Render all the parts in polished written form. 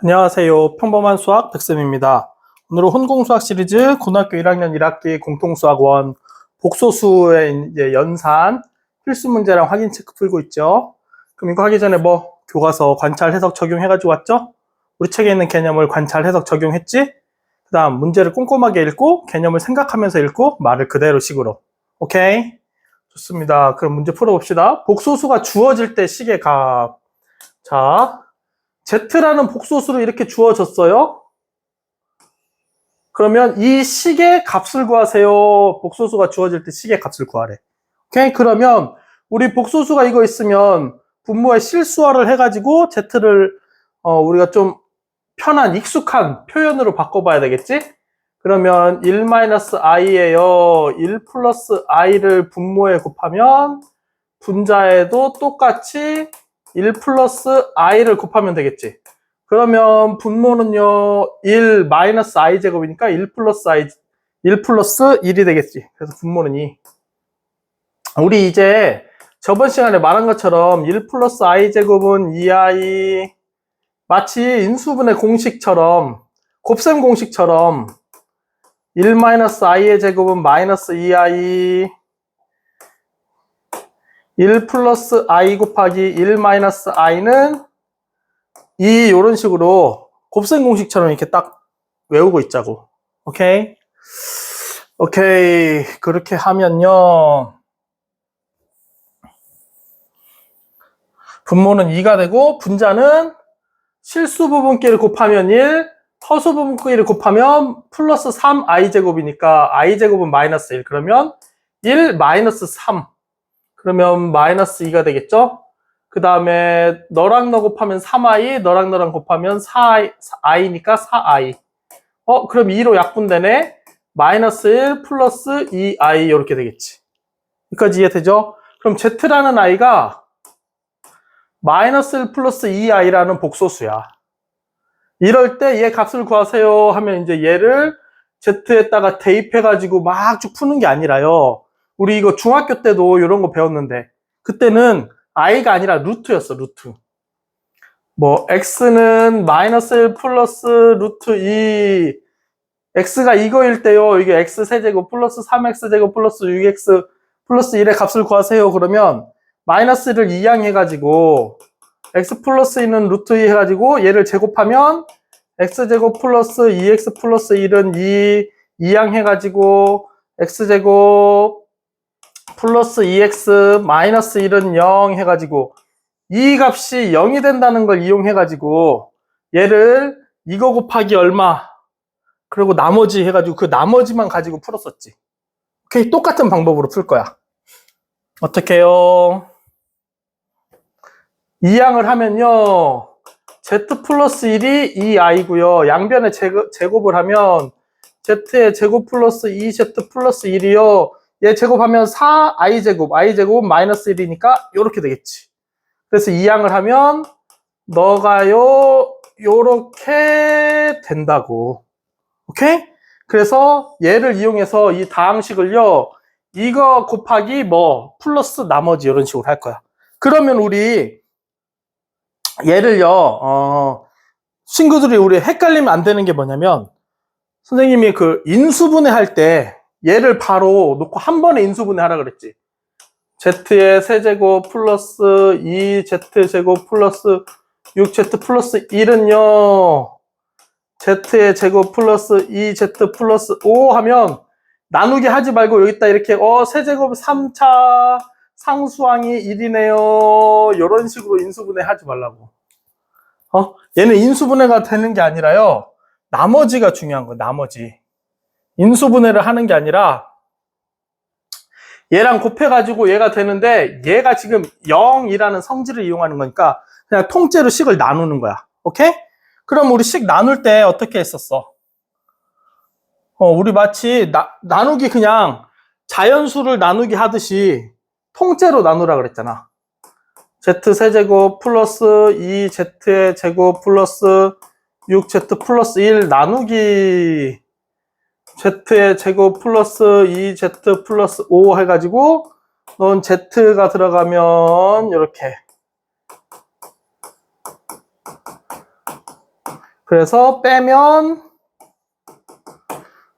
안녕하세요. 평범한 수학 백쌤입니다. 오늘은 혼공수학 시리즈 고등학교 1학년 1학기 공통수학 1 복소수의 이제 연산 필수 문제랑 확인 체크 풀고 있죠. 그럼 이거 하기 전에 교과서 관찰 해석 적용해가지고 왔죠? 우리 책에 있는 개념을 관찰 해석 적용했지? 그 다음 문제를 꼼꼼하게 읽고 개념을 생각하면서 읽고 말을 그대로 식으로. 오케이? 좋습니다. 그럼 문제 풀어봅시다. 복소수가 주어질 때 식의 값. 자, Z라는 복소수로 이렇게 주어졌어요. 그러면 이 식의 값을 구하세요. 복소수가 주어질 때 식의 값을 구하래. 오케이? 그러면 우리 복소수가 이거 있으면 분모의 실수화를 해가지고 Z를 우리가 좀 편한 익숙한 표현으로 바꿔봐야 되겠지? 그러면 1-i예요. 1 플러스 i를 분모에 곱하면 분자에도 똑같이 1 플러스 i를 곱하면 되겠지. 그러면 분모는요, 1 마이너스 i 제곱이니까 1 플러스 1이 되겠지. 그래서 분모는 2. 우리 이제 저번 시간에 말한 것처럼 1 플러스 i 제곱은 2i, 마치 인수분해 공식처럼, 곱셈 공식처럼 1 마이너스 i의 제곱은 마이너스 2i, 1 플러스 i 곱하기 1 마이너스 i는 2 이런 식으로 곱셈 공식처럼 이렇게 딱 외우고 있자고. 오케이? 오케이. 그렇게 하면요. 분모는 2가 되고 분자는 실수 부분끼리 곱하면 1, 허수 부분끼리 곱하면 플러스 3i 제곱이니까 i 제곱은 마이너스 1. 그러면 1 마이너스 3. 그러면 마이너스 2가 되겠죠? 그 다음에 너랑 너 곱하면 3i, 너랑 너랑 곱하면 4i니까 4i. 그럼 2로 약분되네. 마이너스 1 플러스 2i 이렇게 되겠지. 여기까지 이해되죠? 그럼 z라는 i가 마이너스 1 플러스 2i라는 복소수야. 이럴 때 얘 값을 구하세요 하면 이제 얘를 z에다가 대입해가지고 막 쭉 푸는 게 아니라요. 우리 이거 중학교 때도 이런 거 배웠는데 그때는 i가 아니라 루트였어. 루트. x는 마이너스 1 플러스 루트 2 x가 이거일 때요. 이게 x 세제곱 플러스 3x 제곱 플러스 6x 플러스 1의 값을 구하세요. 그러면 마이너스를 2양 해가지고 x 플러스 2는 루트 2 해가지고 얘를 제곱하면 x제곱 플러스 2x 플러스 1은 2양 해가지고 x제곱 플러스 2x 마이너스 1은 0 해가지고 이 값이 0이 된다는 걸 이용해가지고 얘를 이거 곱하기 얼마 그리고 나머지 해가지고 그 나머지만 가지고 풀었었지. 오케이, 똑같은 방법으로 풀 거야. 어떻게 해요? 이항을 하면요 z 플러스 1이 2i고요 양변에 제곱을 하면 z의 제곱 플러스 2z 플러스 1이요 얘 제곱하면 4i 제곱, i 제곱은 마이너스 1이니까 이렇게 되겠지. 그래서 이항을 하면 너가요 요렇게 된다고. 오케이? 그래서 얘를 이용해서 이 다항식을요 이거 곱하기 플러스 나머지 이런 식으로 할 거야. 그러면 우리 얘를요 친구들이 우리 헷갈리면 안 되는 게 뭐냐면 선생님이 그 인수분해 할 때 얘를 바로 놓고 한 번에 인수분해 하라 그랬지. z의 세제곱 플러스 2z제곱 플러스 6z 플러스 1은요 z의 제곱 플러스 2z 플러스 5 하면 나누기 하지 말고 여기다 이렇게 세제곱 3차 상수항이 1이네요 이런 식으로 인수분해 하지 말라고. 얘는 인수분해가 되는 게 아니라요 나머지가 중요한 거야. 나머지 인수분해를 하는 게 아니라 얘랑 곱해가지고 얘가 되는데 얘가 지금 0이라는 성질을 이용하는 거니까 그냥 통째로 식을 나누는 거야. 오케이? 그럼 우리 식 나눌 때 어떻게 했었어? 우리 마치 나누기 그냥 자연수를 나누기 하듯이 통째로 나누라 그랬잖아. z세제곱 플러스 2z의 제곱 플러스 6z 플러스 1 나누기 z의 제곱 플러스 2z 플러스 5 해가지고 넌 z가 들어가면 이렇게 그래서 빼면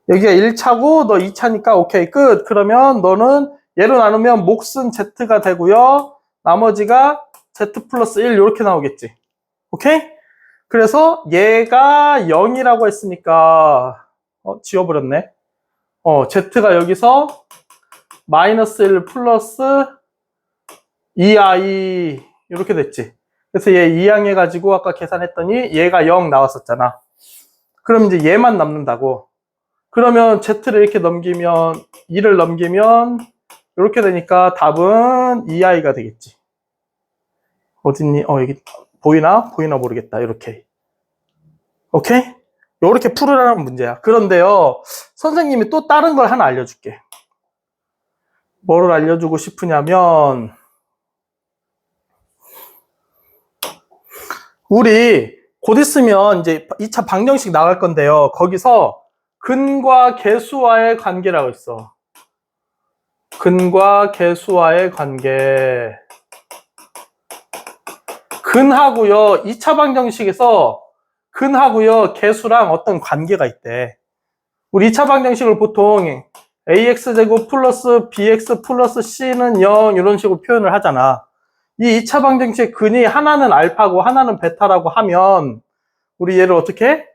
여기가 1차고 너 2차니까 오케이 끝. 그러면 너는 얘로 나누면 몫은 Z가 되고요. 나머지가 Z 플러스 1 이렇게 나오겠지. 오케이? 그래서 얘가 0이라고 했으니까 지워버렸네. Z가 여기서 마이너스 1 플러스 2i 이렇게 됐지. 그래서 얘 2항 해가지고 아까 계산했더니 얘가 0 나왔었잖아. 그럼 이제 얘만 남는다고. 그러면 Z를 이렇게 넘기면 2를 넘기면 이렇게 되니까 답은 2i가 되겠지. 어딨니? 여기 보이나? 보이나 모르겠다. 이렇게. 오케이? 이렇게 풀으라는 문제야. 그런데요, 선생님이 또 다른 걸 하나 알려줄게. 뭐를 알려주고 싶으냐면, 우리 곧 있으면 이제 2차 방정식 나갈 건데요. 거기서 근과 계수와의 관계라고 있어. 근과 계수와의 관계. 근하고요, 2차 방정식에서 근하고요, 계수랑 어떤 관계가 있대. 우리 2차 방정식을 보통 ax제곱 플러스 bx 플러스 c는 0 이런 식으로 표현을 하잖아. 이 2차 방정식 근이 하나는 알파고 하나는 베타라고 하면 우리 얘를 어떻게 해?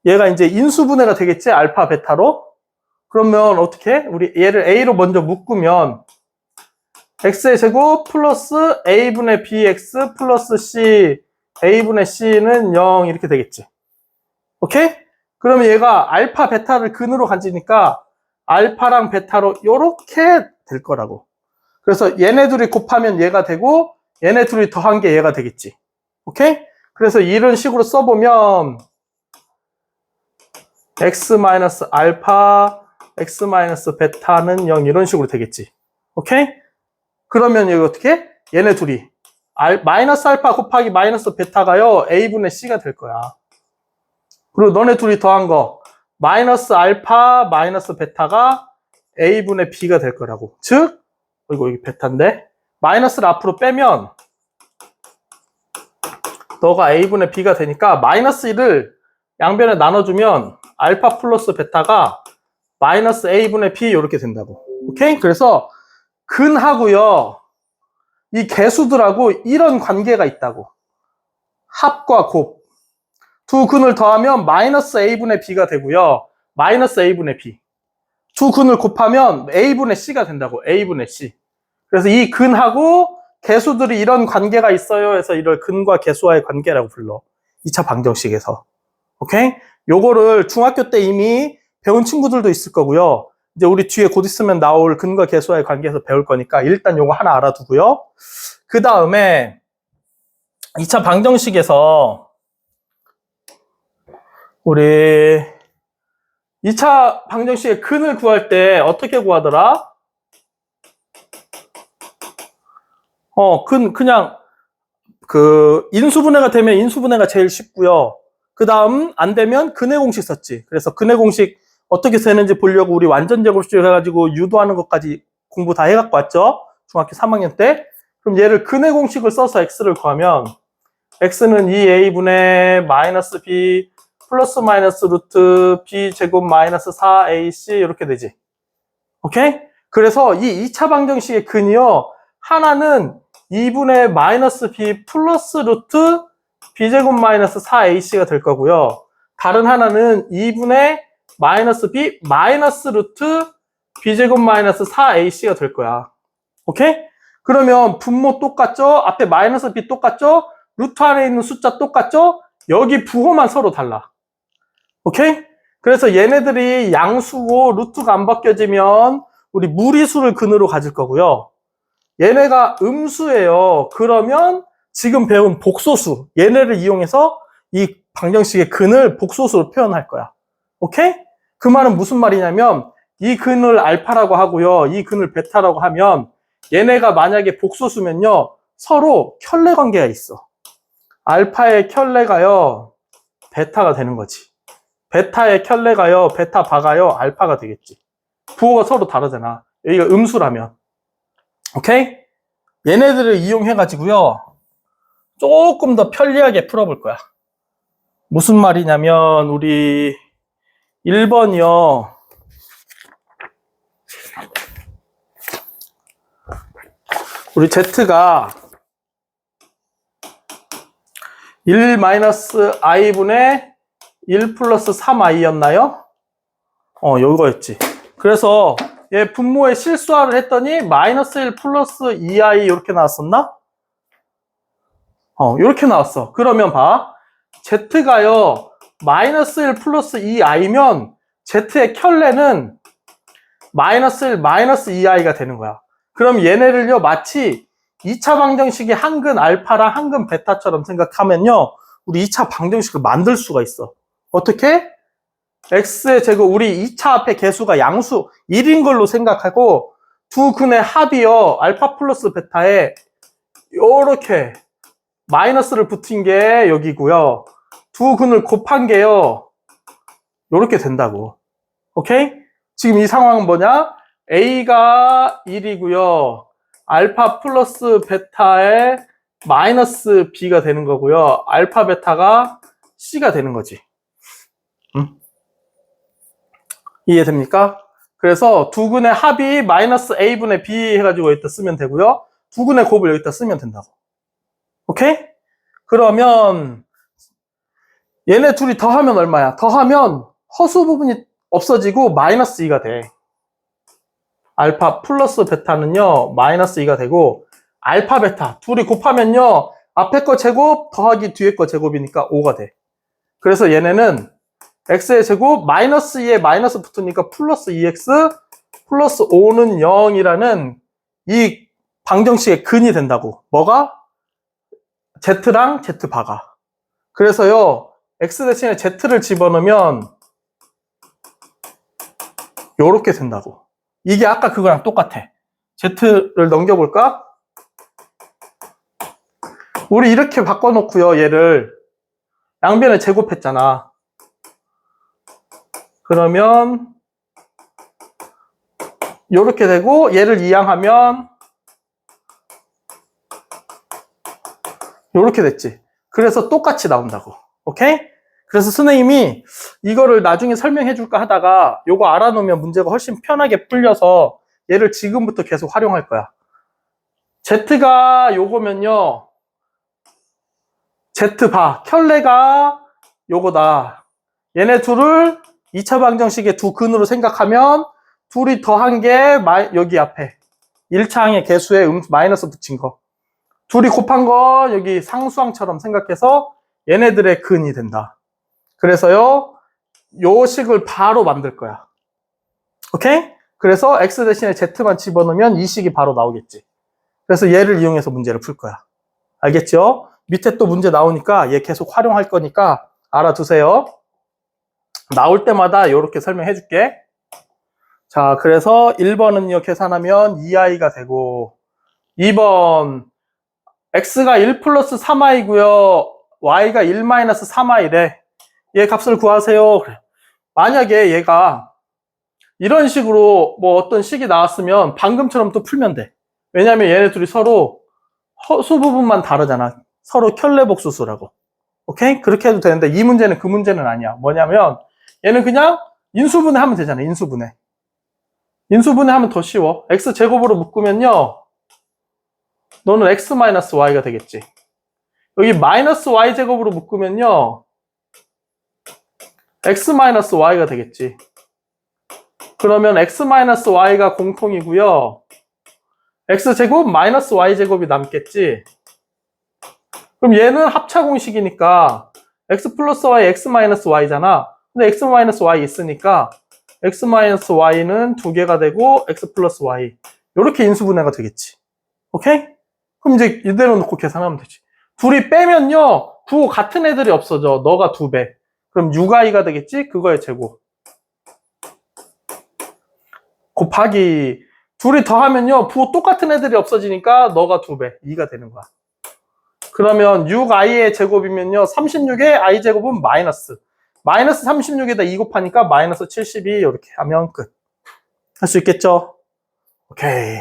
얘가 이제 인수분해가 되겠지? 알파, 베타로. 그러면 어떻게 해? 우리 얘를 a로 먼저 묶으면 x의 제곱 플러스 a분의 bx 플러스 c a분의 c는 0 이렇게 되겠지. 오케이? 그러면 얘가 알파, 베타를 근으로 가지니까 알파랑 베타로 이렇게 될 거라고. 그래서 얘네 둘이 곱하면 얘가 되고 얘네 둘이 더한 게 얘가 되겠지. 오케이? 그래서 이런 식으로 써보면 x-알파, x-베타는 0 이런 식으로 되겠지. 오케이? 그러면 여기 어떻게? 얘네 둘이 마이너스 알파 곱하기 마이너스 베타가요 a분의 c가 될 거야. 그리고 너네 둘이 더한 거 마이너스 알파 마이너스 베타가 a분의 b가 될 거라고. 즉 이거 여기 베타인데 마이너스를 앞으로 빼면 너가 a분의 b가 되니까 마이너스 1을 양변에 나눠주면 알파 플러스 베타가 마이너스 a분의 b 이렇게 된다고. 오케이? 그래서 근하고요 이 계수들하고 이런 관계가 있다고. 합과 곱. 두 근을 더하면 마이너스 a분의 b가 되고요. 마이너스 a분의 b. 두 근을 곱하면 a분의 c가 된다고. a분의 c. 그래서 이 근하고 계수들이 이런 관계가 있어요. 해서 이걸 근과 계수와의 관계라고 불러. 2차 방정식에서. 오케이? 요거를 중학교 때 이미 배운 친구들도 있을 거고요. 이제 우리 뒤에 곧 있으면 나올 근과 계수와의 관계에서 배울 거니까 일단 요거 하나 알아두고요. 그 다음에 2차 방정식에서 우리 2차 방정식의 근을 구할 때 어떻게 구하더라? 그냥 인수분해가 되면 인수분해가 제일 쉽고요. 그 다음 안 되면 근의 공식 썼지. 그래서 근의 공식 어떻게 세는지 보려고 우리 완전 제곱식 해가지고 유도하는 것까지 공부 다 해갖고 왔죠. 중학교 3학년 때. 그럼 얘를 근의 공식을 써서 x를 구하면 x는 2a분의 마이너스 b 플러스 마이너스 루트 b 제곱 마이너스 4ac 이렇게 되지. 오케이? 그래서 이 2차 방정식의 근이요. 하나는 2분의 마이너스 b 플러스 루트 b제곱 마이너스 4ac가 될 거고요. 다른 하나는 2분의 마이너스 b 마이너스 루트 b제곱 마이너스 4ac가 될 거야. 오케이? 그러면 분모 똑같죠? 앞에 마이너스 b 똑같죠? 루트 안에 있는 숫자 똑같죠? 여기 부호만 서로 달라. 오케이? 그래서 얘네들이 양수고 루트가 안 바뀌어지면 우리 무리수를 근으로 가질 거고요. 얘네가 음수예요. 그러면 지금 배운 복소수, 얘네를 이용해서 이 방정식의 근을 복소수로 표현할 거야. 오케이? 그 말은 무슨 말이냐면 이 근을 알파라고 하고요. 이 근을 베타라고 하면 얘네가 만약에 복소수면요. 서로 켤레 관계가 있어. 알파의 켤레가요. 베타가 되는 거지. 베타의 켤레가요. 베타 바가요. 알파가 되겠지. 부호가 서로 다르잖아. 여기가 음수라면. 오케이? 얘네들을 이용해가지고요. 조금 더 편리하게 풀어볼 거야. 무슨 말이냐면 우리 1번이요. 우리 Z가 1-i분의 1 플러스 3i였나요? 요거였지. 그래서 얘 분모에 실수화를 했더니 마이너스 1 플러스 2i 이렇게 나왔었나? 이렇게 나왔어. 그러면 봐. Z가요, 마이너스 1 플러스 2i면 Z의 켤레는 마이너스 1 마이너스 2i가 되는 거야. 그럼 얘네를요, 마치 2차 방정식의 한근 알파랑 한근 베타처럼 생각하면요, 우리 2차 방정식을 만들 수가 있어. 어떻게? x의 제곱, 우리 2차 앞에 개수가 양수 1인 걸로 생각하고 두 근의 합이요, 알파 플러스 베타에 요렇게 마이너스를 붙인 게 여기고요. 두 근을 곱한 게요, 요렇게 된다고. 오케이? 지금 이 상황은 뭐냐? a가 1이고요. 알파 플러스 베타에 마이너스 b가 되는 거고요. 알파 베타가 c가 되는 거지. 이해됩니까? 그래서 두 근의 합이 마이너스 a분의 b 해가지고 여기다 쓰면 되고요. 두 근의 곱을 여기다 쓰면 된다고. 오케이? 그러면 얘네 둘이 더하면 얼마야? 더하면 허수 부분이 없어지고 마이너스 2가 돼. 알파 플러스 베타는요, 마이너스 2가 되고, 알파 베타 둘이 곱하면요, 앞에 거 제곱 더하기 뒤에 거 제곱이니까 5가 돼. 그래서 얘네는 x의 제곱 마이너스 2에 마이너스 붙으니까 플러스 2x 플러스 5는 0이라는 이 방정식의 근이 된다고. 뭐가? z랑 z바가. 그래서요, x 대신에 z를 집어넣으면 요렇게 된다고. 이게 아까 그거랑 똑같아. z를 넘겨볼까? 우리 이렇게 바꿔놓고요, 얘를 양변에 제곱했잖아. 그러면 요렇게 되고 얘를 이항하면 요렇게 됐지. 그래서 똑같이 나온다고. 오케이? 그래서 선생님이 이거를 나중에 설명해 줄까 하다가 요거 알아놓으면 문제가 훨씬 편하게 풀려서 얘를 지금부터 계속 활용할 거야. Z가 요거면요, Z바, 켤레가 요거다. 얘네 둘을 2차 방정식의 두 근으로 생각하면 둘이 더한 게 여기 앞에 1차 항의 개수에 마이너스 붙인 거, 둘이 곱한 거 여기 상수항처럼 생각해서 얘네들의 근이 된다. 그래서요, 요 식을 바로 만들 거야. 오케이? 그래서 x 대신에 z만 집어넣으면 이 식이 바로 나오겠지. 그래서 얘를 이용해서 문제를 풀 거야. 알겠죠? 밑에 또 문제 나오니까 얘 계속 활용할 거니까 알아두세요. 나올 때마다 이렇게 설명해 줄게. 자, 그래서 1번은요, 계산하면 2i가 되고, 2번 x가 1 플러스 3i고요, y가 1 마이너스 3i래. 얘 값을 구하세요. 그래. 만약에 얘가 이런 식으로 뭐 어떤 식이 나왔으면 방금처럼 또 풀면 돼. 왜냐면 얘네 둘이 서로 허수 부분만 다르잖아. 서로 켤레복수수라고. 오케이? 그렇게 해도 되는데 이 문제는 그 문제는 아니야. 뭐냐면 얘는 그냥 인수분해 하면 되잖아. 인수분해. 인수분해 하면 더 쉬워. x제곱으로 묶으면요, 너는 x 마이너스 y가 되겠지. 여기 마이너스 y제곱으로 묶으면요, x 마이너스 y가 되겠지. 그러면 x 마이너스 y가 공통이고요, x제곱 마이너스 y제곱이 남겠지. 그럼 얘는 합차 공식이니까 x 플러스 y, x 마이너스 y잖아. 근데 x 마이너스 y 있으니까 x 마이너스 y는 두 개가 되고 x 플러스 y, 이렇게 인수분해가 되겠지. 오케이? 그럼 이제 이대로 놓고 계산하면 되지. 둘이 빼면요, 부호 같은 애들이 없어져. 너가 2배. 그럼 6i가 되겠지? 그거의 제곱. 곱하기, 둘이 더하면요, 부호 똑같은 애들이 없어지니까 너가 2배. 2가 되는 거야. 그러면 6i의 제곱이면요, 36의 i제곱은 마이너스. 마이너스 36에다 2 곱하니까 마이너스 72, 이렇게 하면 끝. 할 수 있겠죠? 오케이.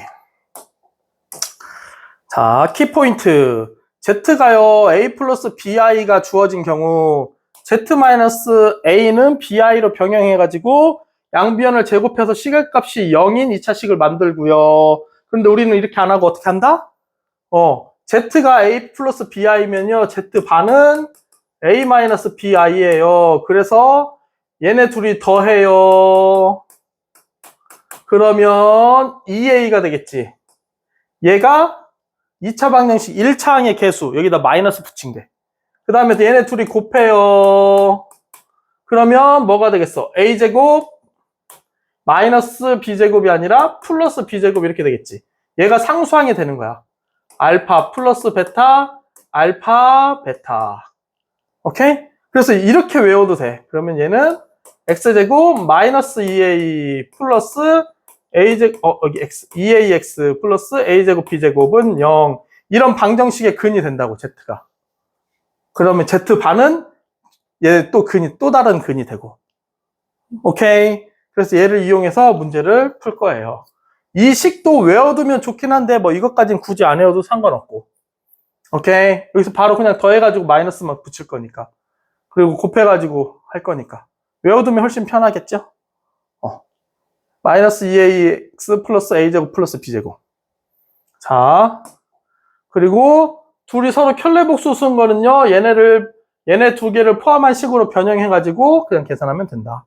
자, 키포인트. Z가요, A 플러스 BI가 주어진 경우 z-a는 bi로 병행해가지고 양변을 제곱해서 시계값이 0인 2차식을 만들고요. 그런데 우리는 이렇게 안 하고 어떻게 한다? z가 a 플러스 bi면요. z반은 a 마이너스 bi예요. 그래서 얘네 둘이 더해요. 그러면 2a가 되겠지. 얘가 2차 방정식 1차항의 개수, 여기다 마이너스 붙인 게. 그 다음에 얘네 둘이 곱해요. 그러면 뭐가 되겠어? a제곱 마이너스 b제곱이 아니라 플러스 b제곱 이렇게 되겠지. 얘가 상수항이 되는 거야. 알파 플러스 베타, 알파 베타. 오케이? 그래서 이렇게 외워도 돼. 그러면 얘는 x제곱 마이너스 2a 플러스 a제곱, 여기 x, 2ax 플러스 a제곱 b제곱은 0. 이런 방정식의 근이 된다고, z가. 그러면 z반은 얘 또 근이, 또 다른 근이 되고. 오케이? 그래서 얘를 이용해서 문제를 풀 거예요. 이 식도 외워두면 좋긴 한데, 뭐 이것까지는 굳이 안 외워도 상관없고. 오케이? 여기서 바로 그냥 더해가지고 마이너스만 붙일 거니까. 그리고 곱해가지고 할 거니까. 외워두면 훨씬 편하겠죠? 마이너스 2ax 플러스 a제곱 플러스 b제곱. 자, 그리고 둘이 서로 켤레복수 쓴 거는요, 얘네 두 개를 포함한 식으로 변형해가지고 그냥 계산하면 된다.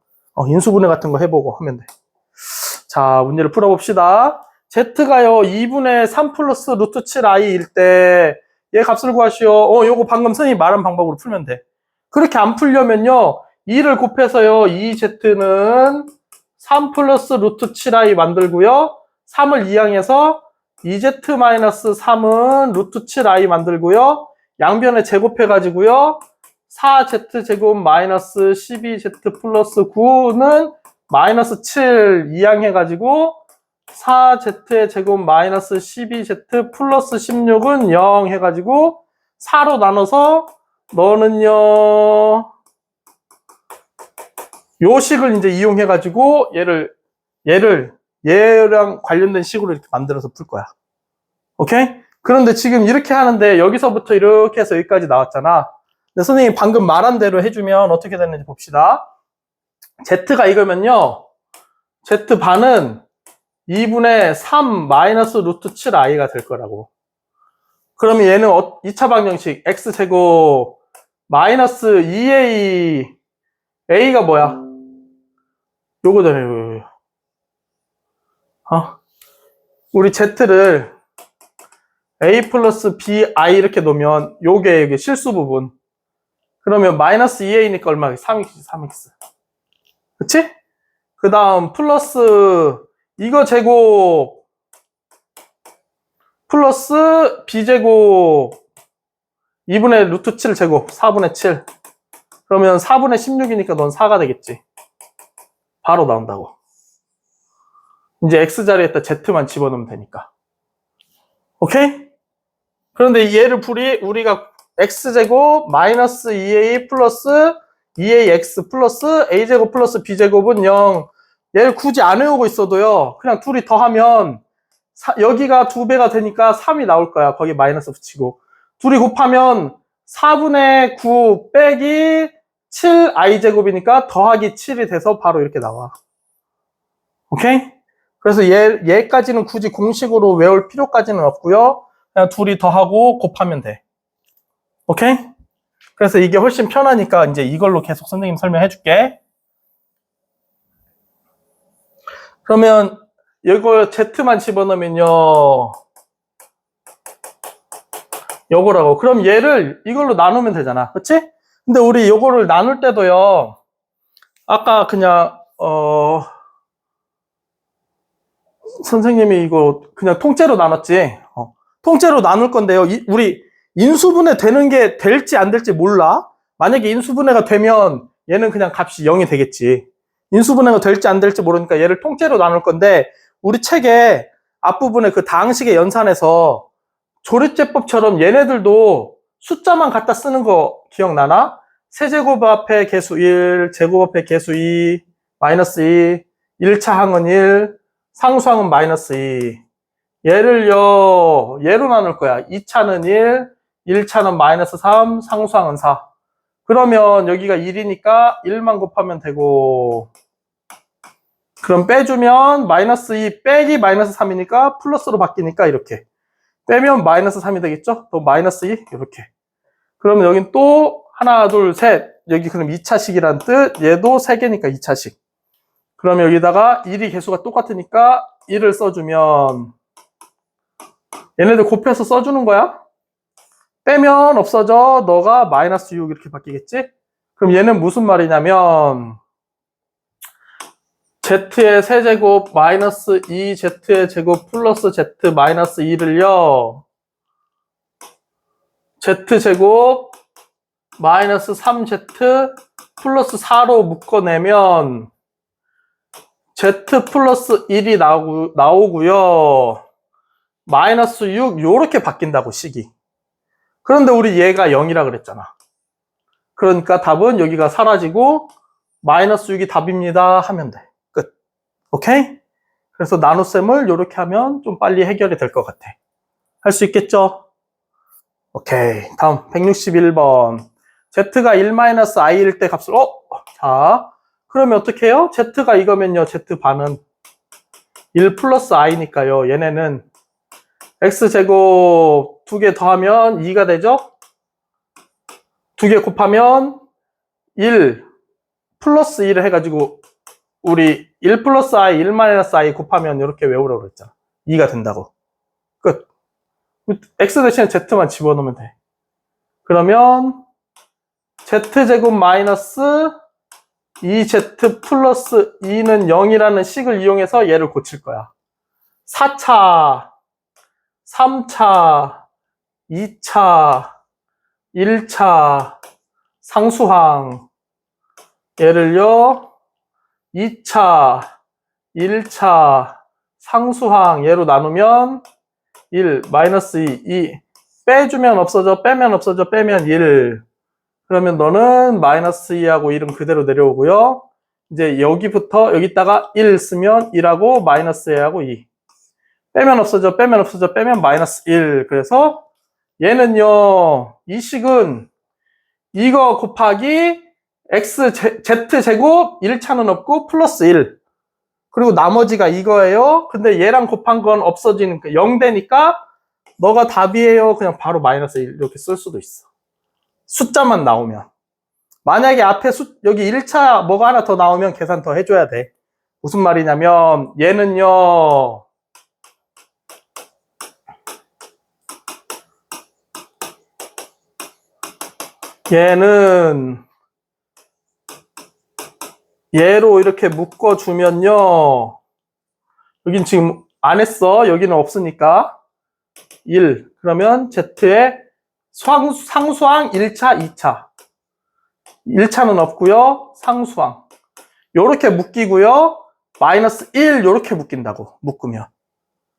인수분해 같은 거 해보고 하면 돼. 자, 문제를 풀어봅시다. z가요, 2분의 3 플러스 루트 7i일 때, 얘 값을 구하시오. 요거 방금 선생님이 말한 방법으로 풀면 돼. 그렇게 안 풀려면요, 2를 곱해서요, 2z는 3 플러스 루트 7i 만들고요, 3을 이항해서 2z-3은 루트 7i 만들고요, 양변에 제곱해가지고요, 4z제곱 마이너스 12z 플러스 9는 마이너스 7 이항해가지고 4z의 제곱 마이너스 12z 플러스 16은 0 해가지고 4로 나눠서 너는요 요 식을 이제 이용해가지고 얘랑 관련된 식으로 이렇게 만들어서 풀 거야. 오케이? 그런데 지금 이렇게 하는데 여기서부터 이렇게 해서 여기까지 나왔잖아. 근데 선생님이 방금 말한 대로 해주면 어떻게 되는지 봅시다. z가 이거면요, z반은 2분의 3 마이너스 루트 7i가 될 거라고. 그러면 얘는 2차 방정식 x제곱 마이너스 2a, a가 뭐야? 요거잖아요. 우리 z를 a 플러스 bi 이렇게 놓으면 요게 여기 실수 부분. 그러면 마이너스 2a니까 얼마? 3x, 3x. 그치? 그 다음 플러스 이거 제곱 플러스 b제곱 2분의 루트 7 제곱 4분의 7. 그러면 4분의 16이니까 넌 4가 되겠지. 바로 나온다고. 이제 x자리에다 z만 집어넣으면 되니까. 오케이? 그런데 얘를 우리가 x제곱 마이너스 2a 플러스 2ax 플러스 a제곱 플러스 b제곱은 0. 얘를 굳이 안 외우고 있어도요, 그냥 둘이 더하면 여기가 2배가 되니까 3이 나올 거야. 거기 마이너스 붙이고. 둘이 곱하면 4분의 9 빼기 7i제곱이니까 더하기 7이 돼서 바로 이렇게 나와. 오케이? 그래서 얘까지는 굳이 공식으로 외울 필요까지는 없고요. 그냥 둘이 더하고 곱하면 돼. 오케이? 그래서 이게 훨씬 편하니까 이제 이걸로 계속 선생님 설명해 줄게. 그러면 이거 z만 집어넣으면요, 요거라고. 그럼 얘를 이걸로 나누면 되잖아. 그치? 근데 우리 요거를 나눌 때도요, 아까 그냥 선생님이 이거 그냥 통째로 나눴지. 통째로 나눌 건데요, 우리 인수분해 되는 게 될지 안 될지 몰라. 만약에 인수분해가 되면 얘는 그냥 값이 0이 되겠지. 인수분해가 될지 안 될지 모르니까 얘를 통째로 나눌 건데, 우리 책에 앞부분에 그 다항식의 연산에서 조립제법처럼 얘네들도 숫자만 갖다 쓰는 거 기억나나? 세제곱 앞에 개수 1, 제곱 앞에 개수 2, 마이너스 2, 1차 항은 1, 상수항은 마이너스 2. 얘를요, 얘로 나눌 거야. 2차는 1, 1차는 마이너스 3, 상수항은 4. 그러면 여기가 1이니까 1만 곱하면 되고, 그럼 빼주면 마이너스 2 빼기 마이너스 3이니까 플러스로 바뀌니까 이렇게. 빼면 마이너스 3이 되겠죠? 또 마이너스 2 이렇게. 그러면 여긴 또 하나, 둘, 셋. 여기 그럼 2차식이란 뜻. 얘도 3개니까 2차식. 그러면 여기다가 1이 개수가 똑같으니까 1을 써주면 얘네들 곱해서 써주는 거야. 빼면 없어져. 너가 마이너스 6 이렇게 바뀌겠지? 그럼 얘는 무슨 말이냐면 z의 세제곱 마이너스 2z의 제곱 플러스 z 마이너스 2를요. z제곱 마이너스 3z 플러스 4로 묶어내면 z 플러스 1이 나오고요. 마이너스 6 요렇게 바뀐다고 식이. 그런데 우리 얘가 0이라 그랬잖아. 그러니까 답은 여기가 사라지고 마이너스 6이 답입니다 하면 돼. 끝. 오케이? 그래서 나눗셈을 요렇게 하면 좀 빨리 해결이 될 것 같아. 할 수 있겠죠? 오케이. 다음 161번. z가 1-i일 때 값을 자, 그러면 어떻게 해요? z가 이거면요. z반은 1 플러스 i니까요. 얘네는 x제곱 2개 더하면 2가 되죠? 2개 곱하면 1 플러스 1을 해가지고 우리 1 플러스 i, 1 마이너스 i 곱하면 이렇게 외우라고 그랬잖아. 2가 된다고. 끝. x 대신에 z만 집어넣으면 돼. 그러면 z제곱 마이너스 2z 플러스 2는 0이라는 식을 이용해서 얘를 고칠 거야. 4차, 3차, 2차, 1차, 상수항. 얘를요, 2차, 1차, 상수항 얘로 나누면 1, 마이너스 2, 빼주면 없어져, 빼면 없어져, 빼면 1. 그러면 너는 마이너스 2하고 1은 그대로 내려오고요. 이제 여기부터 여기다가 1 쓰면 1하고 마이너스 2하고 2. 빼면 없어져, 빼면 없어져, 빼면 마이너스 1. 그래서 얘는요, 이 식은 이거 곱하기 z제곱 1차는 없고 플러스 1. 그리고 나머지가 이거예요. 근데 얘랑 곱한 건 없어지니까 0 되니까 너가 답이에요. 그냥 바로 마이너스 1 이렇게 쓸 수도 있어. 숫자만 나오면. 만약에 앞에 여기 1차 뭐가 하나 더 나오면 계산 더 해줘야 돼. 무슨 말이냐면 얘는요. 얘는 얘로 이렇게 묶어주면요. 여긴 지금 안 했어. 여기는 없으니까. 1. 그러면 Z의 상수항 1차, 2차. 1차는 없고요. 상수항. 요렇게 묶이고요. 마이너스 1 요렇게 묶인다고. 묶으면.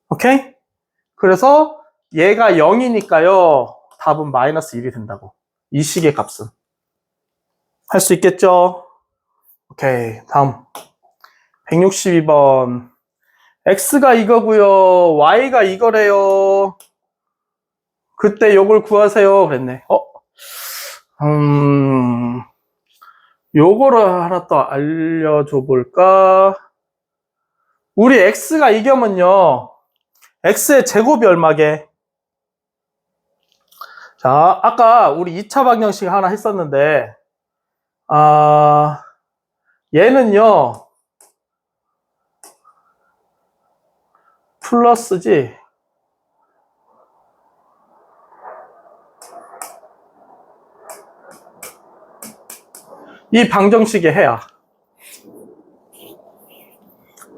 오케이? 그래서 얘가 0이니까요. 답은 마이너스 1이 된다고. 이 식의 값은. 할 수 있겠죠? 오케이. 다음. 162번. X가 이거고요. Y가 이거래요. 그때 요걸 구하세요. 그랬네. 요거를 하나 또 알려줘 볼까? 우리 X가 이겨면요. X의 제곱이 얼마게? 자, 아까 우리 2차 방정식 하나 했었는데, 얘는요, 플러스지. 이 방정식의 해야.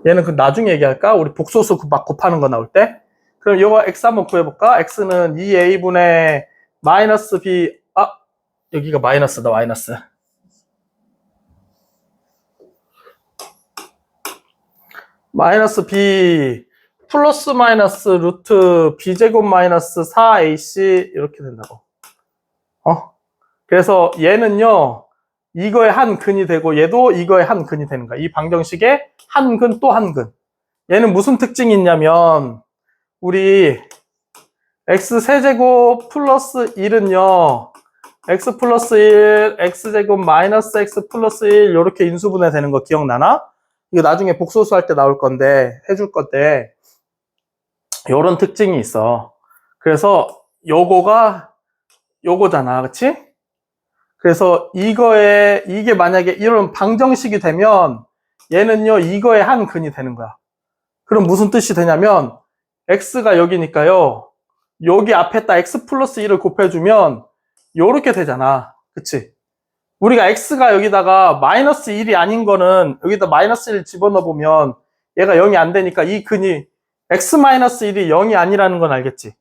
얘는 그 나중에 얘기할까? 우리 복소수 막 곱하는 거 나올 때. 그럼 이거 x 한번 구해볼까? x는 2a분의 마이너스 b, 여기가 마이너스다, 마이너스. 마이너스 b 플러스 마이너스 루트 b제곱 마이너스 4ac 이렇게 된다고. 그래서 얘는요, 이거의 한 근이 되고 얘도 이거의 한 근이 되는 거야. 이 방정식의 한 근 또 한 근. 얘는 무슨 특징이 있냐면 우리 x 세제곱 플러스 1은요 x 플러스 1, x제곱 마이너스 x 플러스 1 이렇게 인수분해 되는 거 기억나나? 이거 나중에 복소수 할 때 나올 건데 해줄 건데 요런 특징이 있어. 그래서 요거가 요거잖아, 그치? 그래서 이게 만약에 이런 방정식이 되면 얘는요 이거의 한 근이 되는 거야. 그럼 무슨 뜻이 되냐면 x가 여기니까요 여기 앞에다 x 플러스 1을 곱해주면 요렇게 되잖아, 그치? 우리가 x가 여기다가 마이너스 1이 아닌 거는 여기다 마이너스 1 집어넣어 보면 얘가 0이 안 되니까 이 근이 x 마이너스 1이 0이 아니라는 건 알겠지?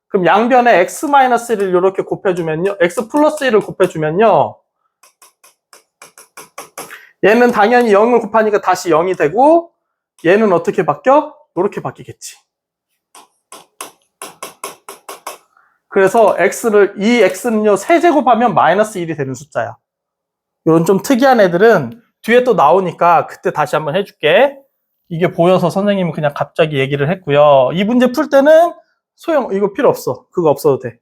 그럼 양변에 x 마이너스 1을 이렇게 곱해주면요 x 플러스 1을 곱해주면요 얘는 당연히 0을 곱하니까 다시 0이 되고 얘는 어떻게 바뀌어? 이렇게 바뀌겠지. 그래서 이 x는요 세제곱하면 마이너스 1이 되는 숫자야. 이런 좀 특이한 애들은 뒤에 또 나오니까 그때 다시 한번 해줄게. 이게 보여서 선생님은 그냥 갑자기 얘기를 했고요. 이 문제 풀 때는 이거 필요 없어. 그거 없어도 돼.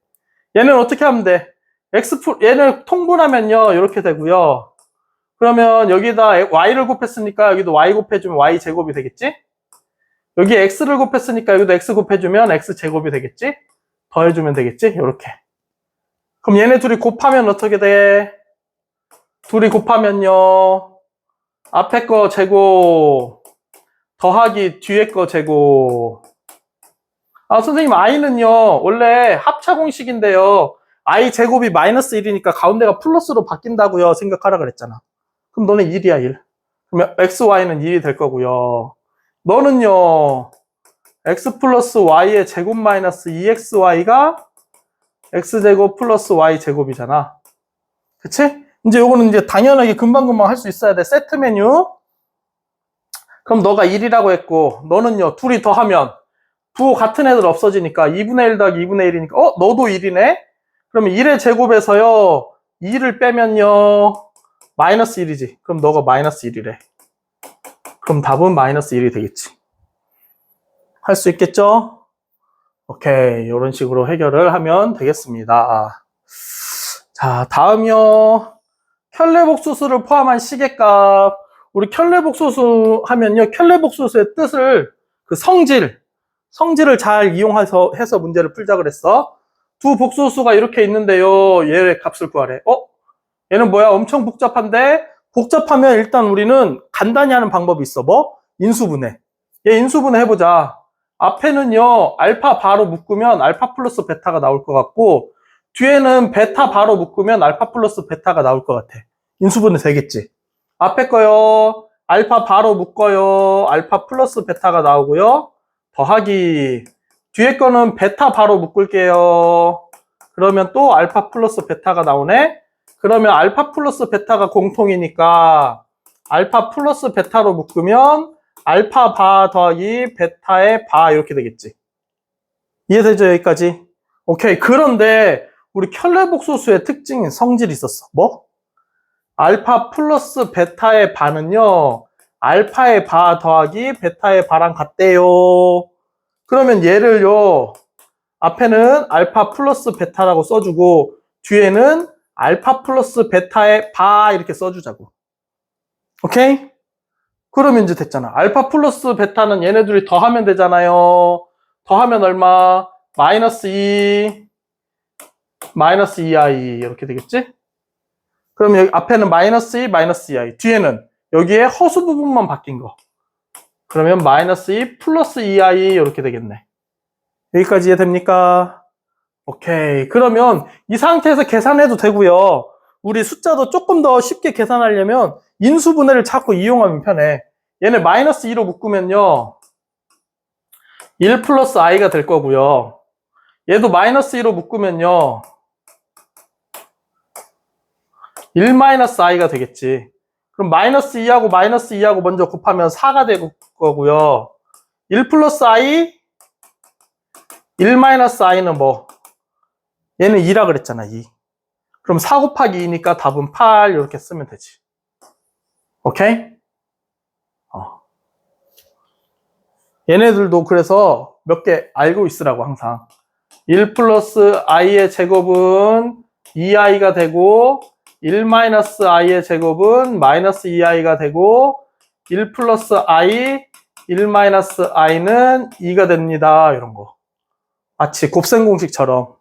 얘는 어떻게 하면 돼? 얘를 통분하면요 이렇게 되고요. 그러면 여기다 y를 곱했으니까 여기도 y 곱해주면 y 제곱이 되겠지? 여기 x를 곱했으니까 여기도 x 곱해주면 x 제곱이 되겠지? 더해주면 되겠지? 이렇게. 그럼 얘네 둘이 곱하면 어떻게 돼? 둘이 곱하면요 앞에 거 제곱 더하기 뒤에 거 제곱. 선생님 i는요 원래 합차 공식인데요 i 제곱이 마이너스 1이니까 가운데가 플러스로 바뀐다고요 생각하라 그랬잖아. 그럼 너는 1이야 1. 그러면 xy는 1이 될 거고요. 너는요 x 플러스 y의 제곱 마이너스 2xy가 x제곱 플러스 y제곱이잖아. 그치? 이제 요거는 이제 당연하게 금방금방 할 수 있어야 돼. 세트 메뉴. 그럼 너가 1이라고 했고 너는요 둘이 더하면 부호 같은 애들 없어지니까 2분의 1 더하기 2분의 1이니까 너도 1이네? 그러면 1의 제곱에서요 2를 빼면요 마이너스 1이지. 그럼 너가 마이너스 1이래. 그럼 답은 마이너스 1이 되겠지. 할 수 있겠죠? 오케이, 이런 식으로 해결을 하면 되겠습니다. 자, 다음이요. 켤레복소수를 포함한 시계값. 우리 켤레복소수 하면요, 켤레복소수의 뜻을 성질을 잘 이용해서 문제를 풀자 그랬어. 두 복소수가 이렇게 있는데요. 얘의 값을 구하래. 얘는 뭐야? 엄청 복잡한데? 복잡하면 일단 우리는 간단히 하는 방법이 있어. 뭐? 인수분해. 얘 인수분해 해보자. 앞에는요 알파 바로 묶으면 알파 플러스 베타가 나올 것 같고 뒤에는 베타 바로 묶으면 알파 플러스 베타가 나올 것 같아. 인수분해 되겠지. 앞에 거요 알파 바로 묶어요 알파 플러스 베타가 나오고요 더하기 뒤에 거는 베타 바로 묶을게요. 그러면 또 알파 플러스 베타가 나오네. 그러면 알파 플러스 베타가 공통이니까 알파 플러스 베타로 묶으면 알파 바 더하기 베타의 바 이렇게 되겠지. 이해되죠? 여기까지? 오케이. 그런데 우리 켤레복소수의 특징인 성질이 있었어. 뭐? 알파 플러스 베타의 바는요 알파의 바 더하기 베타의 바랑 같대요. 그러면 얘를요 앞에는 알파 플러스 베타라고 써주고 뒤에는 알파 플러스 베타의 바 이렇게 써주자고. 오케이? 그러면 이제 됐잖아. 알파 플러스 베타는 얘네들이 더하면 되잖아요. 더하면 얼마? 마이너스 2, 마이너스 2i 이렇게 되겠지? 그럼 여기 앞에는 마이너스 2, 마이너스 2i. 뒤에는 여기에 허수 부분만 바뀐 거. 그러면 마이너스 2 플러스 2i 이렇게 되겠네. 여기까지 이해됩니까? 오케이. 그러면 이 상태에서 계산해도 되고요. 우리 숫자도 조금 더 쉽게 계산하려면 인수분해를 자꾸 이용하면 편해. 얘네 마이너스 2로 묶으면요 1 플러스 i가 될 거고요. 얘도 마이너스 2로 묶으면요 1 마이너스 i가 되겠지. 그럼 마이너스 2하고 마이너스 2하고 먼저 곱하면 4가 될 거고요. 1 플러스 i 1 마이너스 i는 뭐? 얘는 2라 그랬잖아 2. 그럼 4 곱하기 2니까 답은 8 이렇게 쓰면 되지. 오케이? 얘네들도 그래서 몇 개 알고 있으라고 항상. 1 플러스 i의 제곱은 2i가 되고 1-i의 제곱은 마이너스 2i가 되고 1 플러스 i, 1-i는 2가 됩니다. 이런 거. 마치 곱셈 공식처럼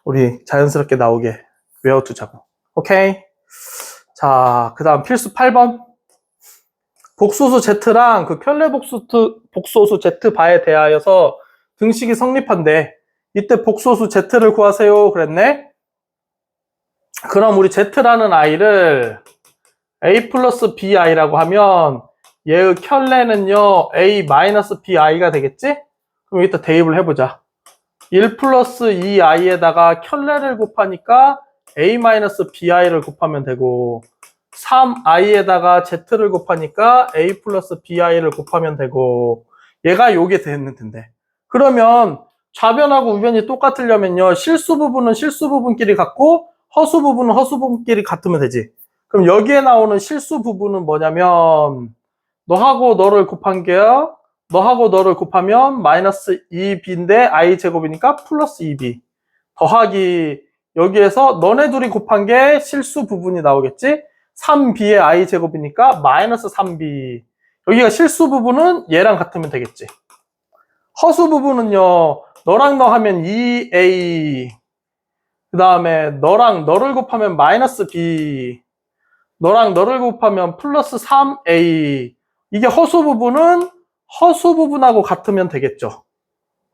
우리 자연스럽게 나오게 외워두자고. 오케이? 자, 그 다음 필수 8번. 복소수 Z랑 그 켤레 복소수 Z 바에 대하여서 등식이 성립한데 이때 복소수 Z를 구하세요 그랬네. 그럼 우리 Z라는 i를 a 플러스 bi라고 하면 얘의 켤레는요 a 마이너스 bi가 되겠지? 그럼 이따 대입을 해보자. 1 플러스 2i에다가 켤레를 곱하니까 a 마이너스 bi를 곱하면 되고 3i에다가 z를 곱하니까 a 플러스 bi를 곱하면 되고 얘가 요게 되는 텐데 그러면 좌변하고 우변이 똑같으려면요 실수 부분은 실수 부분끼리 같고 허수 부분은 허수 부분끼리 같으면 되지. 그럼 여기에 나오는 실수 부분은 뭐냐면 너하고 너를 곱한 게요 너하고 너를 곱하면 마이너스 2b인데 i 제곱이니까 플러스 2b 더하기 여기에서 너네 둘이 곱한 게 실수 부분이 나오겠지. 3b의 i 제곱이니까 마이너스 3b 여기가 실수 부분은 얘랑 같으면 되겠지. 허수 부분은요 너랑 너 하면 2a 그 다음에 너랑 너를 곱하면 마이너스 b 너랑 너를 곱하면 플러스 3a 이게 허수 부분은 허수 부분하고 같으면 되겠죠.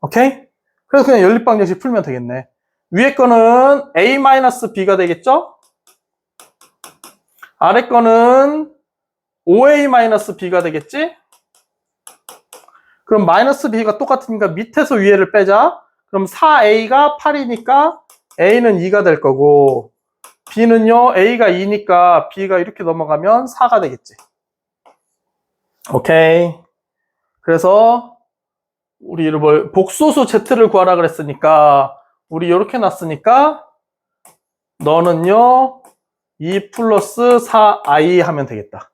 오케이? 그래서 그냥 연립방정식 풀면 되겠네. 위에 거는 a-b가 되겠죠? 아래 거는 5a-b가 되겠지? 그럼 마이너스 b가 똑같으니까 밑에서 위에를 빼자. 그럼 4a가 8이니까 a는 2가 될 거고 b는요 a가 2니까 b가 이렇게 넘어가면 4가 되겠지. 오케이. 그래서 우리 이걸 복소수 z를 구하라 그랬으니까 우리 이렇게 놨으니까 너는요 2 플러스 4i 하면 되겠다.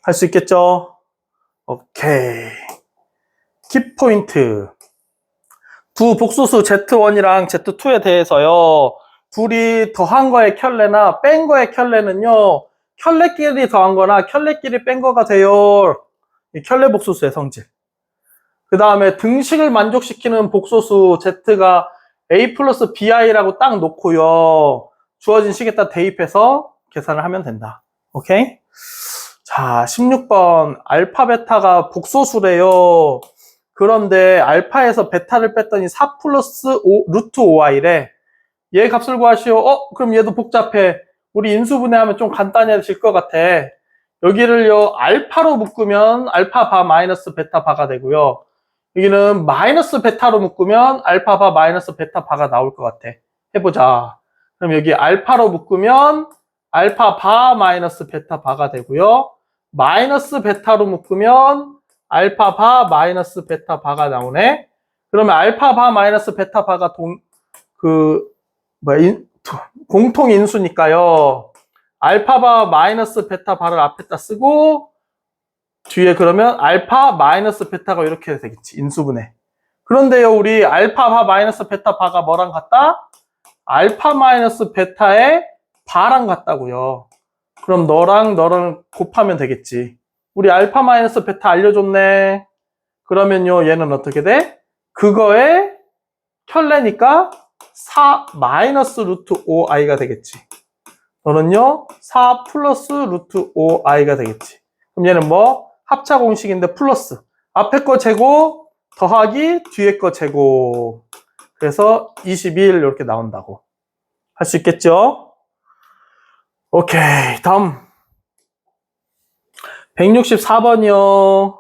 할 수 있겠죠? 오케이. 키포인트. 두 복소수 Z1이랑 Z2에 대해서요. 둘이 더한 거의 켤레나 뺀 거의 켤레는요. 켤레끼리 더한 거나 켤레끼리 뺀 거가 돼요. 이 켤레 복소수의 성질. 그 다음에 등식을 만족시키는 복소수 Z가 A 플러스 BI라고 딱 놓고요. 주어진 식에다 대입해서 계산을 하면 된다. 오케이? 자, 16번. 알파, 베타가 복소수래요. 그런데 알파에서 베타를 뺐더니 4 플러스 루트 5i래. 얘 값을 구하시오. 그럼 얘도 복잡해. 우리 인수분해하면 좀 간단해질 것 같아. 여기를요, 알파로 묶으면 알파 바 마이너스 베타 바가 되고요. 여기는 마이너스 베타로 묶으면 알파 바 마이너스 베타 바가 나올 것 같아. 해보자. 그럼 여기 알파로 묶으면 알파 바 마이너스 베타 바가 되고요. 마이너스 베타로 묶으면 알파 바 마이너스 베타 바가 나오네. 그러면 알파 바 마이너스 베타 바가 공통 인수니까요. 알파 바 마이너스 베타 바를 앞에다 쓰고 뒤에 그러면 알파 마이너스 베타가 이렇게 되겠지. 인수분해. 그런데요, 우리 알파 바 마이너스 베타 바가 뭐랑 같다? 알파 마이너스 베타의 바랑 같다고요. 그럼 너랑 너랑 곱하면 되겠지. 우리 알파 마이너스 베타 알려줬네. 그러면요, 얘는 어떻게 돼? 그거의 켤레니까 4 마이너스 루트 5i가 되겠지. 너는요, 4 플러스 루트 5i가 되겠지. 그럼 얘는 뭐? 합차 공식인데 플러스. 앞에 거 제곱 더하기 뒤에 거 제곱. 그래서 21 이렇게 나온다고. 할 수 있겠죠? 오케이. 다음. 164번이요.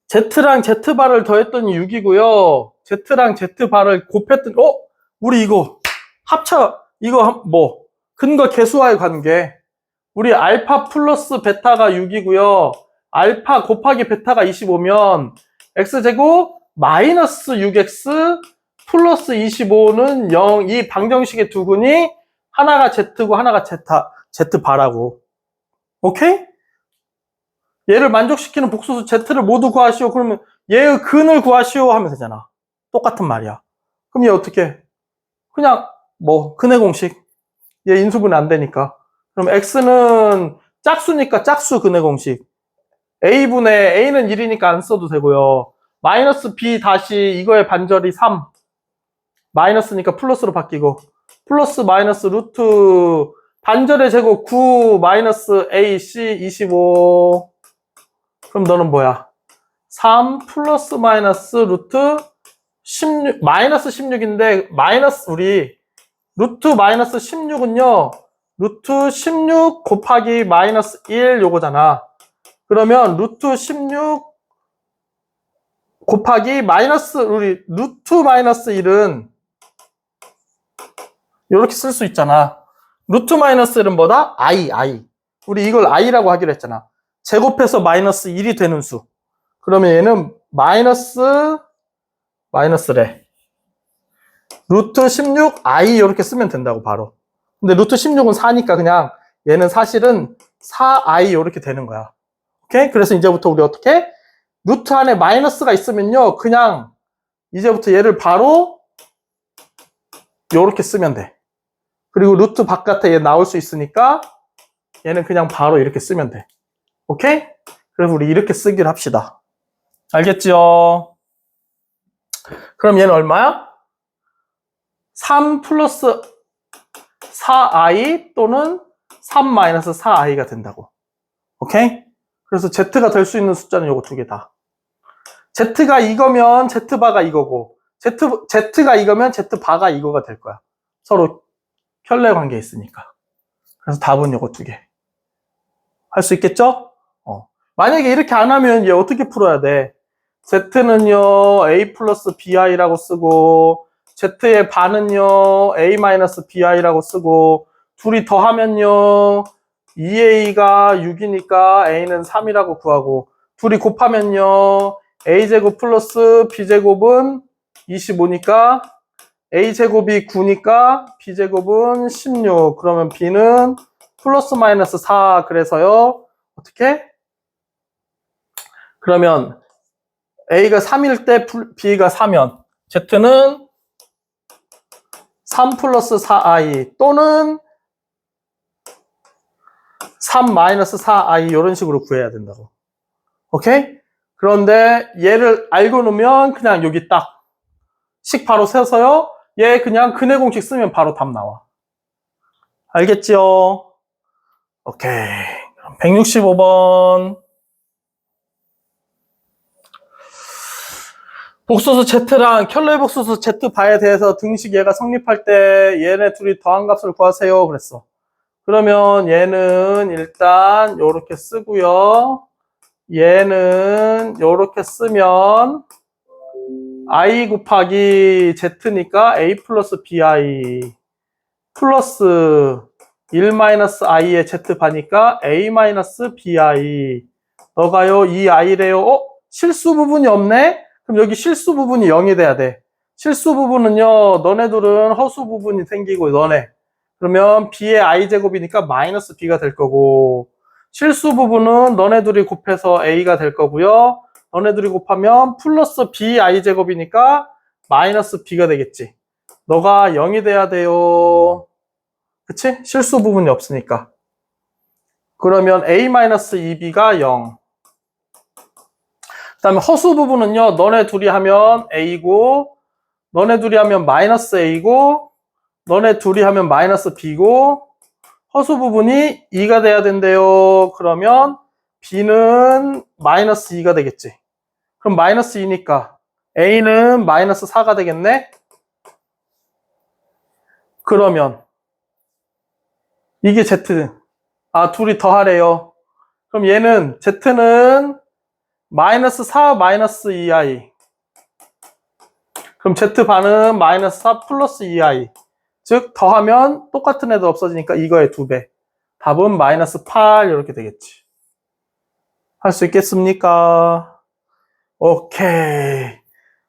Z랑 Z바를 더했더니 6이고요. Z랑 Z바를 곱했더니 우리 이거 합차 이거 뭐 근거 계수와의 관계. 우리 알파 플러스 베타가 6이고요. 알파 곱하기 베타가 25면 x제곱 마이너스 6x 플러스 25는 0. 이 방정식의 두 근이 하나가 Z고 하나가 Z바라고. 오케이? 얘를 만족시키는 복소수 Z를 모두 구하시오. 그러면 얘의 근을 구하시오 하면 되잖아. 똑같은 말이야. 그럼 얘 어떻게? 그냥 뭐 근해 공식. 얘 인수분해 안 되니까. 그럼 x는 짝수니까 짝수 근해 공식. a분의 a는 1이니까 안 써도 되고요. 마이너스 b 다시 이거의 반절이 3. 마이너스니까 플러스로 바뀌고 플러스 마이너스 루트 반절의 제곱 9 마이너스 ac 25. 그럼 너는 뭐야? 3 플러스 마이너스 루트 16 마이너스 16인데 마이너스 우리 루트 마이너스 16은요 루트 16 곱하기 마이너스 1 요거잖아. 그러면 루트 16 곱하기 마이너스 우리 루트 마이너스 1은 이렇게 쓸 수 있잖아. 루트 마이너스 1은 뭐다? i. 우리 이걸 i라고 하기로 했잖아. 제곱해서 마이너스 1이 되는 수. 그러면 얘는 마이너스래. 루트 16i 이렇게 쓰면 된다고 바로. 근데 루트 16은 4니까 그냥 얘는 사실은 4i 이렇게 되는 거야. 오케이? 그래서 이제부터 우리 어떻게? 루트 안에 마이너스가 있으면요. 그냥 이제부터 얘를 바로 이렇게 쓰면 돼. 그리고 루트 바깥에 얘 나올 수 있으니까 얘는 그냥 바로 이렇게 쓰면 돼. 오케이? 그래서 우리 이렇게 쓰기로 합시다. 알겠죠? 그럼 얘는 얼마야? 3 플러스 4i 또는 3 마이너스 4i가 된다고. 오케이? 그래서 z가 될 수 있는 숫자는 요거 두 개 다. z가 이거면 z바가 이거고 z가 이거면 z바가 이거가 될 거야. 서로 켤레 관계에 있으니까. 그래서 답은 요거 두 개. 할 수 있겠죠? 만약에 이렇게 안 하면 얘 어떻게 풀어야 돼? z는요 a 플러스 bi라고 쓰고 z의 반은요 a 마이너스 bi라고 쓰고 둘이 더하면요 2a가 6이니까 a는 3이라고 구하고 둘이 곱하면요 a제곱 플러스 b제곱은 25니까 a제곱이 9니까 b제곱은 16. 그러면 b는 플러스 마이너스 4. 그래서요 어떻게? 그러면 a가 3일 때 b가 4면 z는 3 플러스 4i 또는 3 마이너스 4i 이런 식으로 구해야 된다고. 오케이? 그런데 얘를 알고 놓으면 그냥 여기 딱 식 바로 세서요. 얘 그냥 근해 공식 쓰면 바로 답 나와. 알겠지요? 오케이. 165번. 복소수 Z랑 켤레 복소수 Z바에 대해서 등식 얘가 성립할 때 얘네 둘이 더한 값을 구하세요. 그랬어. 그러면 얘는 일단 요렇게 쓰고요. 얘는 요렇게 쓰면 i 곱하기 z니까 a 플러스 bi 플러스 1 마이너스 i의 z바니까 a 마이너스 bi. 너가요 이 i래요. 실수 부분이 없네? 그럼 여기 실수 부분이 0이 돼야 돼. 실수 부분은요 너네들은 허수 부분이 생기고 너네. 그러면 b의 i제곱이니까 마이너스 b가 될 거고 실수 부분은 너네들이 곱해서 a가 될 거고요. 너네들이 곱하면 플러스 bi제곱이니까 마이너스 b가 되겠지. 너가 0이 돼야 돼요. 그치? 실수 부분이 없으니까. 그러면 a-2b가 0. 그 다음에 허수 부분은요. 너네 둘이 하면 a고 너네 둘이 하면 마이너스 a고 너네 둘이 하면 마이너스 b고 허수 부분이 2가 돼야 된대요. 그러면 b는 마이너스 2가 되겠지. 그럼 마이너스 2니까 a는 마이너스 4가 되겠네. 그러면 이게 z. 둘이 더하래요. 그럼 얘는 z는 마이너스 4 마이너스 2i. 그럼 z반은 마이너스 4 플러스 2i. 즉 더하면 똑같은 애도 없어지니까 이거의 2배. 답은 마이너스 8 이렇게 되겠지. 할 수 있겠습니까? 오케이.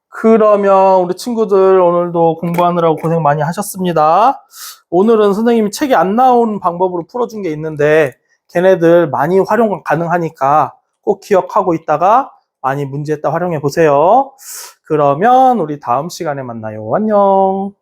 그러면 우리 친구들 오늘도 공부하느라고 고생 많이 하셨습니다. 오늘은 선생님이 책에 안 나온 방법으로 풀어준 게 있는데 걔네들 많이 활용 가능하니까 꼭 기억하고 있다가 많이 문제에다 활용해 보세요. 그러면 우리 다음 시간에 만나요. 안녕.